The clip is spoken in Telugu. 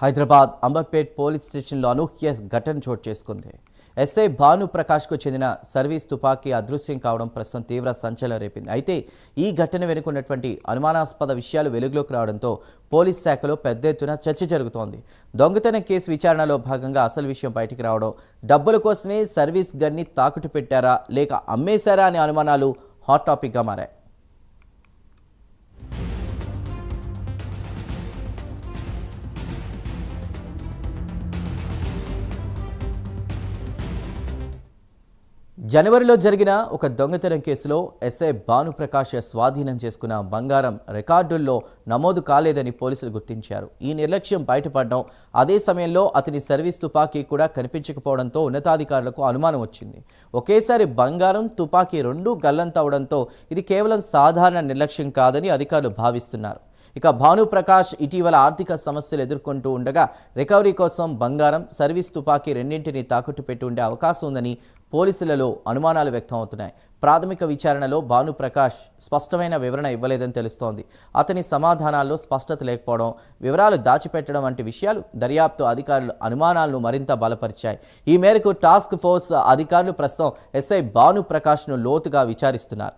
హైదరాబాద్ అంబర్పేట్ పోలీస్ స్టేషన్లో అనూహ్య ఘటన చోటు చేసుకుంది. ఎస్ఐ భాను ప్రకాష్కు చెందిన సర్వీస్ తుపాకీ అదృశ్యం కావడం ప్రస్తుతం తీవ్ర సంచలనం రేపింది. అయితే ఈ ఘటన వెనుకున్నటువంటి అనుమానాస్పద విషయాలు వెలుగులోకి రావడంతో పోలీస్ శాఖలో పెద్ద ఎత్తున చర్చ జరుగుతోంది. దొంగతనం కేసు విచారణలో భాగంగా అసలు విషయం బయటికి రావడం, డబ్బుల కోసమే సర్వీస్ గన్ని తాకట్టు పెట్టారా లేక అమ్మేశారా అనే అనుమానాలు హాట్ టాపిక్గా మారాయి. జనవరిలో జరిగిన ఒక దొంగతనం కేసులో ఎస్ఐ భానుప్రకాష్ స్వాధీనం చేసుకున్న బంగారం రికార్డుల్లో నమోదు కాలేదని పోలీసులు గుర్తించారు. ఈ నిర్లక్ష్యం బయటపడడం, అదే సమయంలో అతని సర్వీస్ తుపాకీ కూడా కనిపించకపోవడంతో ఉన్నతాధికారులకు అనుమానం వచ్చింది. ఒకేసారి బంగారం, తుపాకీ రెండూ గల్లంతవడంతో ఇది కేవలం సాధారణ నిర్లక్ష్యం కాదని అధికారులు భావిస్తున్నారు. ఇక భానుప్రకాష్ ఇటీవల ఆర్థిక సమస్యలు ఎదుర్కొంటూ ఉండగా రికవరీ కోసం బంగారం, సర్వీస్ తుపాకీ రెండింటినీ తాకట్టు పెట్టి ఉండే అవకాశం ఉందని పోలీసులలో అనుమానాలు వ్యక్తం అవుతున్నాయి. ప్రాథమిక విచారణలో భానుప్రకాష్ స్పష్టమైన వివరణ ఇవ్వలేదని తెలుస్తోంది. అతని సమాధానాల్లో స్పష్టత లేకపోవడం, వివరాలు దాచిపెట్టడం వంటి విషయాలు దర్యాప్తు అధికారుల అనుమానాలను మరింత బలపరిచాయి. ఈ మేరకు టాస్క్ ఫోర్స్ అధికారులు ప్రస్తుతం ఎస్ఐ భానుప్రకాష్ను లోతుగా విచారిస్తున్నారు.